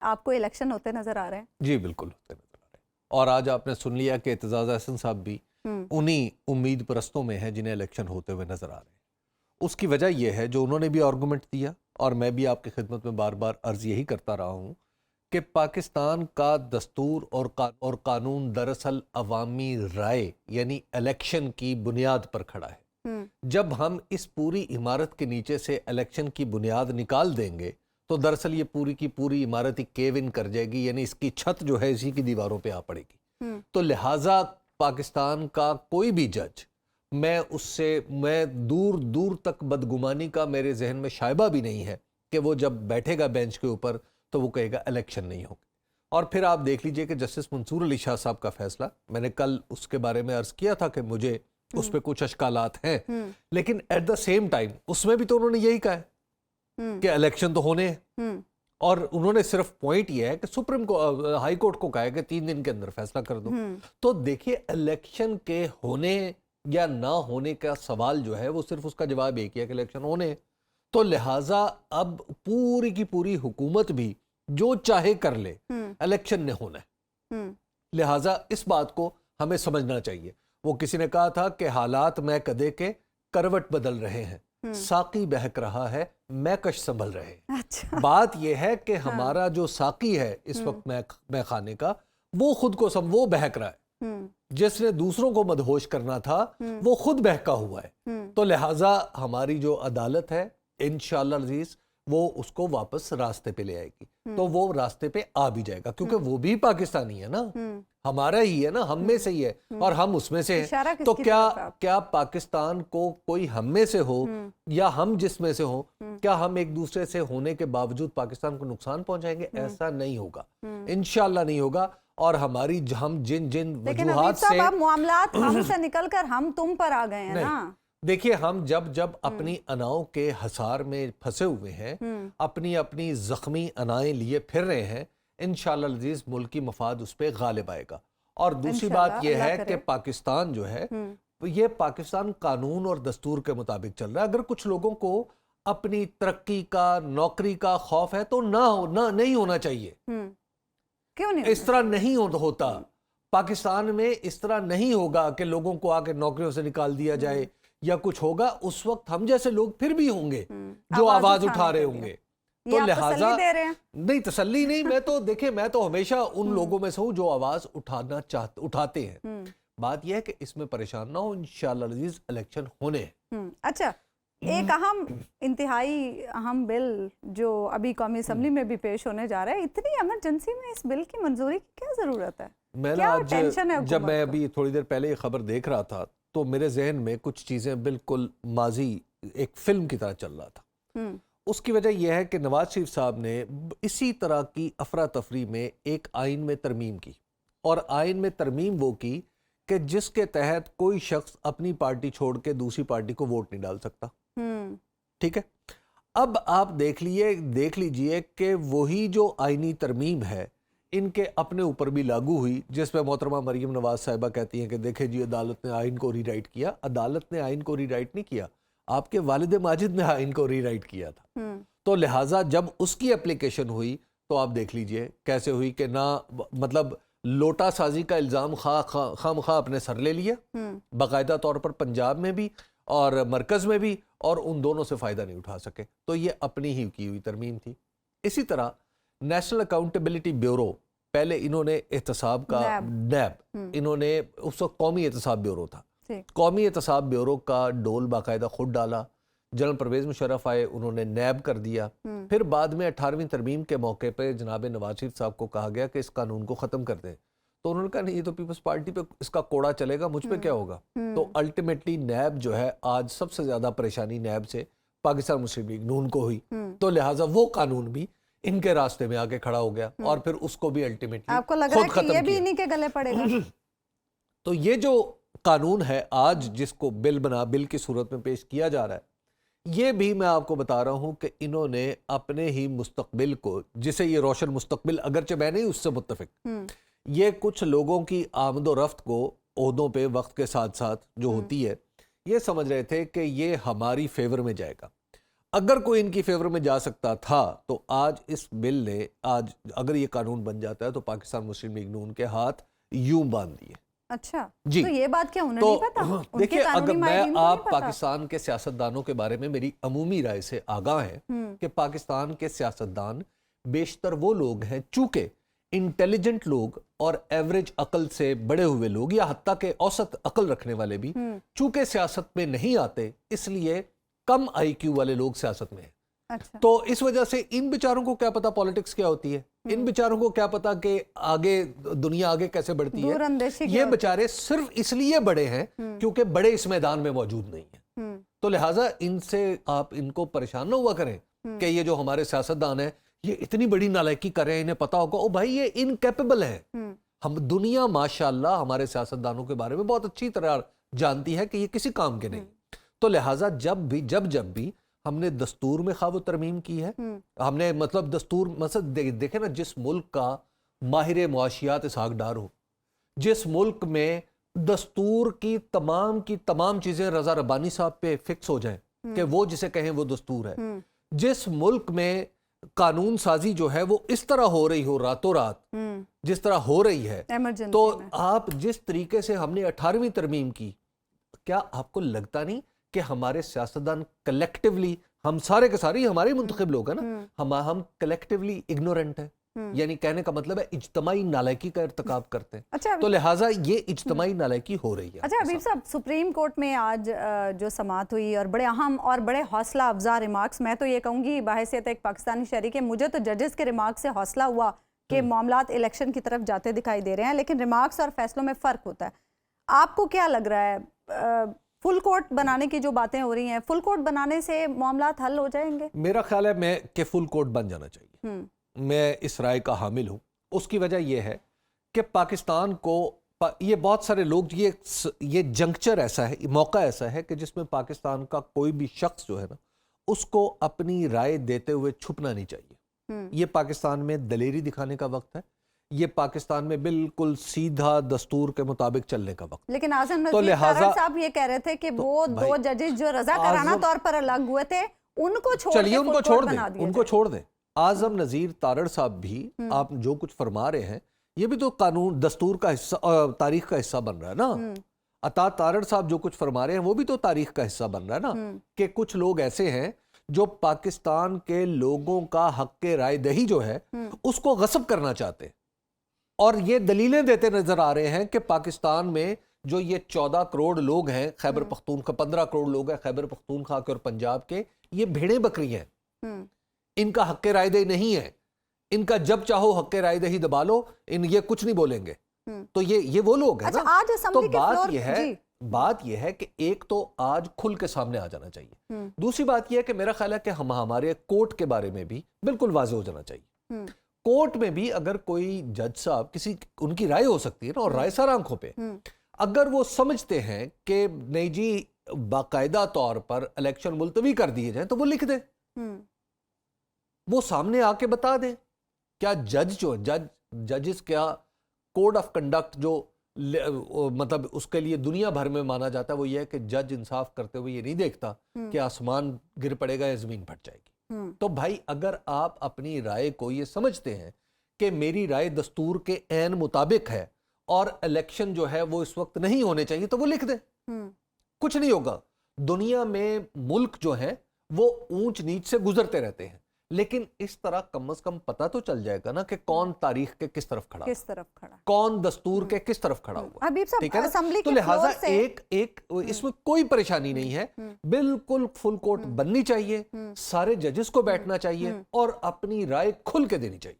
آپ کو الیکشن ہوتے نظر آ رہے ہیں؟ جی بالکل ہوتے نظر آ رہے ہیں، اور آج آپ نے سن لیا کہ اعتزاز احسن صاحب بھی انہی امید پرستوں میں ہیں جنہیں الیکشن ہوتے ہوئے نظر آ رہے ہیں۔ اس کی وجہ یہ ہے جو انہوں نے بھی آرگومنٹ دیا، اور میں بھی آپ کی خدمت میں بار بار عرض یہی کرتا رہا ہوں کہ پاکستان کا دستور اور قانون دراصل عوامی رائے یعنی الیکشن کی بنیاد پر کھڑا ہے۔ جب ہم اس پوری عمارت کے نیچے سے الیکشن کی بنیاد نکال دیں گے تو دراصل یہ پوری کی پوری عمارت ہی کیو ان کر جائے گی، یعنی اس کی چھت جو ہے اسی کی دیواروں پہ آ پڑے گی۔ تو لہٰذا پاکستان کا کوئی بھی جج، میں دور دور تک بدگمانی کا میرے ذہن میں شائبہ بھی نہیں ہے کہ وہ جب بیٹھے گا بینچ کے اوپر تو وہ کہے گا الیکشن نہیں ہوگی۔ اور پھر آپ دیکھ لیجئے کہ جسٹس منصور علی شاہ صاحب کا فیصلہ، میں نے کل اس کے بارے میں عرض کیا تھا کہ مجھے اس پہ کچھ اشکالات ہیں، لیکن ایٹ دا سیم ٹائم اس میں بھی تو انہوں نے یہی کہا ہے کہ الیکشن تو ہونے ہیں، اور انہوں نے صرف پوائنٹ یہ ہے کہ ہائی کورٹ کو کہا ہے کہ 3 دن کے اندر فیصلہ کر دو۔ تو دیکھیے الیکشن کے ہونے یا نہ ہونے کا سوال جو ہے وہ صرف اس کا جواب ایک ہی ہے کہ الیکشن ہونے ہیں۔ تو لہٰذا اب پوری کی پوری حکومت بھی جو چاہے کر لے، الیکشن نے ہونا ہے۔ لہٰذا اس بات کو ہمیں سمجھنا چاہیے۔ وہ کسی نے کہا تھا کہ حالات میں کدے کے کروٹ بدل رہے ہیں، ساقی بہک رہا ہے میں کش سنبھل رہے ہیں۔ بات یہ ہے کہ ہمارا جو ساقی ہے اس وقت میں خانے کا، وہ خود کو وہ بہک رہا ہے، جس نے دوسروں کو مدہوش کرنا تھا وہ خود بہکا ہوا ہے۔ تو لہٰذا ہماری جو عدالت ہے انشاءاللہ عزیز وہ اس کو واپس راستے پہ لے آئے گی، تو وہ راستے پہ آ بھی جائے گا، کیونکہ وہ بھی پاکستانی ہے نا، ہمارا ہی ہے نا، ہم میں سے ہی ہے اور ہم اس میں سے ہیں۔ تو کیا پاکستان کو کوئی ہم میں سے ہو یا ہم جس میں سے ہو، کیا ہم ایک دوسرے سے ہونے کے باوجود پاکستان کو نقصان پہنچائیں گے؟ ایسا نہیں ہوگا، انشاءاللہ نہیں ہوگا۔ اور ہماری ہم جن وجوہات سے معاملات ہم سے نکل کر ہم تم پر آ گئے ہیں نا۔ دیکھیے ہم جب اپنی اناؤں کے حصار میں پھنسے ہوئے ہیں، اپنی زخمی انائیں لیے پھر رہے ہیں، انشاءاللہ العزیز ملکی مفاد اس پہ غالب آئے گا۔ اور دوسری بات یہ ہے کہ پاکستان جو ہے یہ پاکستان قانون اور دستور کے مطابق چل رہا ہے۔ اگر کچھ لوگوں کو اپنی ترقی کا، نوکری کا خوف ہے تو نہیں ہونا چاہیے۔ کیوں نہیں؟ اس طرح نہیں ہوتا پاکستان میں، اس طرح نہیں ہوگا کہ لوگوں کو آ کے نوکریوں سے نکال دیا جائے یا کچھ ہوگا۔ اس وقت ہم جیسے لوگ پھر بھی ہوں گے جو آواز اٹھا رہے ہوں گے۔ تو لہٰذا نہیں، تسلی نہیں، میں تو ہمیشہ ان لوگوں میں سے ہوں جو آواز اٹھاتے ہیں۔ بات یہ ہے کہ اس میں پریشان نہ ہو، انشاءاللہ العزیز الیکشن ہونے ہیں۔ اچھا، ایک انتہائی اہم بل جو ابھی قومی اسمبلی میں بھی پیش ہونے جا رہا ہے، اتنی ایمرجنسی میں اس بل کی منظوری کی کیا ضرورت ہے؟ میں نے آج جب میں ابھی تھوڑی دیر پہلے یہ خبر دیکھ رہا تھا تو میرے ذہن میں کچھ چیزیں بالکل ماضی ایک فلم کی طرح چل رہا تھا۔ اس کی وجہ یہ ہے کہ نواز شریف صاحب نے اسی طرح کی افراتفری میں ایک آئین میں ترمیم کی، اور آئین میں ترمیم وہ کی کہ جس کے تحت کوئی شخص اپنی پارٹی چھوڑ کے دوسری پارٹی کو ووٹ نہیں ڈال سکتا۔ ٹھیک ہے، اب آپ دیکھ لیجئے کہ وہی جو آئینی ترمیم ہے ان کے اپنے اوپر بھی لاگو ہوئی، جس پہ محترمہ مریم نواز صاحبہ کہتی ہیں کہ دیکھیں جی عدالت نے آئین کو ری رائٹ کیا۔ عدالت نے آئین کو ری رائٹ نہیں کیا، آپ کے والد ماجد نے آئین کو ری رائٹ کیا تھا۔ تو لہٰذا جب اس کی اپلیکیشن ہوئی تو آپ دیکھ لیجئے کیسے ہوئی کہ نہ مطلب لوٹا سازی کا الزام خواہ اپنے سر لے لیا باقاعدہ طور پر، پنجاب میں بھی اور مرکز میں بھی، اور ان دونوں سے فائدہ نہیں اٹھا سکے۔ تو یہ اپنی ہی کی ہوئی ترمیم تھی۔ اسی طرح نیشنل اکاؤنٹیبلٹی بیورو، پہلے انہوں نے احتساب کا نیب، انہوں نے اس وقت قومی احتساب بیورو تھا، قومی احتساب بیورو کا ڈول باقاعدہ خود ڈالا، جنرل پرویز مشرف آئے انہوں نے نیب کر دیا۔ پھر بعد میں 18ویں ترمیم کے موقع پہ جناب نواز شریف صاحب کو کہا گیا کہ اس قانون کو ختم کر دیں، تو انہوں نے کہا نہیں یہ تو پیپلز پارٹی پہ اس کا کوڑا چلے گا، مجھ پہ کیا ہوگا۔ تو الٹیمیٹلی نیب جو ہے آج سب سے زیادہ پریشانی نیب سے پاکستان مسلم لیگ نون کو ہوئی، تو لہٰذا وہ قانون بھی ان کے راستے میں آ کے کھڑا ہو گیا، اور پھر اس کو بھی الٹیمیٹلی آپ کو لگ رہا ہے کہ یہ بھی انہی کے گلے پڑے گا۔ تو یہ جو قانون ہے آج جس کو بل کی صورت میں پیش کیا جا رہا ہے، یہ بھی میں آپ کو بتا رہا ہوں کہ انہوں نے اپنے ہی مستقبل کو، جسے یہ روشن مستقبل، اگرچہ میں نہیں اس سے متفق، یہ کچھ لوگوں کی آمد و رفت کو عہدوں پہ وقت کے ساتھ ساتھ جو ہوتی ہے، یہ سمجھ رہے تھے کہ یہ ہماری فیور میں جائے گا۔ اگر کوئی ان کی فیور میں جا سکتا تھا تو آج اس بل نے آج اگر یہ قانون بن جاتا ہے تو پاکستان مسلم لیگ نے ان کے ہاتھ یوں باندھ دیے. اچھا جی تو یہ بات کیا انہیں تو نہیں پتا؟ دیکھیے اگر میں آپ پاکستان کے سیاستدانوں کے بارے میں میری عمومی رائے سے آگاہ ہیں کہ پاکستان کے سیاستدان بیشتر وہ لوگ ہیں چونکہ انٹیلیجنٹ لوگ اور ایوریج عقل سے بڑے ہوئے لوگ یا حتیٰ کہ اوسط عقل رکھنے والے بھی چونکہ سیاست میں نہیں آتے اس لیے کم آئی کیو والے لوگ سیاست میں ہیں. تو اس وجہ سے ان بیچاروں کو کیا پتا پالیٹکس کیا ہوتی ہے, ان بیچاروں کو کیا پتا کہ آگے دنیا آگے کیسے بڑھتی ہے. یہ بیچارے صرف اس لیے بڑے ہیں کیونکہ بڑے اس میدان میں موجود نہیں ہیں. تو لہٰذا ان سے آپ ان کو پریشان نہ ہوا کریں کہ یہ جو ہمارے سیاستدان ہیں یہ اتنی بڑی نالائکی کر رہے ہیں, انہیں پتا ہوگا او بھائی یہ انکیپیبل ہیں. ہم دنیا ماشاءاللہ ہمارے سیاستدانوں کے بارے میں بہت اچھی طرح جانتی ہے کہ یہ کسی کام کے نہیں. تو لہٰذا جب بھی ہم نے دستور میں خواہ و ترمیم کی ہے, ہم نے مطلب دستور مثلا دیکھیں نا, جس ملک کا ماہر معاشیات اسحاق ڈار ہو, جس ملک میں دستور کی تمام چیزیں رضا ربانی صاحب پہ فکس ہو جائیں کہ وہ جسے کہیں وہ دستور ہے, جس ملک میں قانون سازی جو ہے وہ اس طرح ہو رہی ہو راتوں رات جس طرح ہو رہی ہے, تو آپ جس طریقے سے ہم نے 18ویں ترمیم کی, کیا آپ کو لگتا نہیں کہ ہمارے سیاستدان کلیکٹیولی, ہم سارے کے سارے ہمارے منتخب لوگ ہیں نا, ہم کلیکٹیولی اگنورنٹ ہیں, یعنی کہنے کا مطلب ہے اجتماعی نالائکی کا ارتکاب کرتے ہیں. تو لہٰذا یہ اجتماعی نالائکی ہو رہی ہے. اچھا حبیب صاحب, سپریم کورٹ میں آج جو سماعت ہوئی اور بڑے اہم اور بڑے حوصلہ افزا ریمارکس, میں تو یہ کہوں گی بحیثیت ایک پاکستانی شہری کے مجھے تو ججز کے ریمارک سے حوصلہ ہوا کہ معاملات الیکشن کی طرف جاتے دکھائی دے رہے ہیں, لیکن ریمارکس اور فیصلوں میں فرق ہوتا ہے. آپ کو کیا لگ رہا ہے, فل کورٹ بنانے کی جو باتیں ہو رہی ہیں, فل کورٹ بنانے سے معاملات حل ہو جائیں گے؟ میرا خیال ہے کہ فل کورٹ بن جانا چاہیے. میں اس رائے کا حامل ہوں. اس کی وجہ یہ ہے کہ پاکستان کو یہ بہت سارے لوگ یہ جنکچر ایسا ہے, موقع ایسا ہے کہ جس میں پاکستان کا کوئی بھی شخص جو ہے نا اس کو اپنی رائے دیتے ہوئے چھپنا نہیں چاہیے. یہ پاکستان میں دلیری دکھانے کا وقت ہے, یہ پاکستان میں بالکل سیدھا دستور کے مطابق چلنے کا وقت. لیکن اعظم نذیر تارڑ صاحب یہ کہہ رہے تھے کہ وہ 2 ججز جو رضا کارانہ طور پر الگ ہوئے تھے ان کو چھوڑ دیں. اعظم نذیر تارڑ صاحب بھی آپ جو کچھ فرما رہے ہیں یہ بھی تو قانون دستور کا حصہ, تاریخ کا حصہ بن رہا ہے نا. عطا تارڑ صاحب جو کچھ فرما رہے ہیں وہ بھی تو تاریخ کا حصہ بن رہا ہے نا, کہ کچھ لوگ ایسے ہیں جو پاکستان کے لوگوں کا حق رائے دہی جو ہے اس کو غصب کرنا چاہتے ہیں, اور یہ دلیلیں دیتے نظر آ رہے ہیں کہ پاکستان میں جو یہ 14 کروڑ لوگ ہیں خیبر پختونخوا, 15 کروڑ لوگ ہیں خیبر پختونخوا کے اور پنجاب کے, یہ بھیڑیں بکری ہیں. ان کا حق رائے دہی نہیں ہے, ان کا جب چاہو حق رائے دہی دبا لو, یہ کچھ نہیں بولیں گے. تو یہ وہ لوگ ہیں نا. تو بات یہ ہے کہ ایک تو آج کھل کے سامنے آ جانا چاہیے. دوسری بات یہ ہے کہ میرا خیال ہے کہ ہمارے کورٹ کے بارے میں بھی بالکل واضح ہو جانا چاہیے. کورٹ میں بھی اگر کوئی جج صاحب ان کی رائے ہو سکتی ہے نا, اور رائے سر آنکھوں پہ, اگر وہ سمجھتے ہیں کہ نہیں جی باقاعدہ طور پر الیکشن ملتوی کر دیے جائیں تو وہ لکھ دیں, وہ سامنے آ کے بتا دیں. کیا ججز کیا کوڈ آف کنڈکٹ جو مطلب اس کے لیے دنیا بھر میں مانا جاتا ہے وہ یہ ہے کہ جج انصاف کرتے ہوئے یہ نہیں دیکھتا کہ آسمان گر پڑے گا یا زمین پھٹ جائے گی. تو بھائی اگر آپ اپنی رائے کو یہ سمجھتے ہیں کہ میری رائے دستور کے عین مطابق ہے اور الیکشن جو ہے وہ اس وقت نہیں ہونے چاہیے تو وہ لکھ دیں, کچھ نہیں ہوگا. دنیا میں ملک جو ہیں وہ اونچ نیچ سے گزرتے رہتے ہیں, لیکن اس طرح کم از کم پتہ تو چل جائے گا نا کہ کون تاریخ کے کس طرف کھڑا, کون دستور کے کس طرف کھڑا ہوا. ٹھیک ہے نا, تو لہٰذا ایک اس میں کوئی پریشانی نہیں ہے. بالکل فل کورٹ بننی چاہیے, سارے ججز کو بیٹھنا چاہیے اور اپنی رائے کھل کے دینی چاہیے.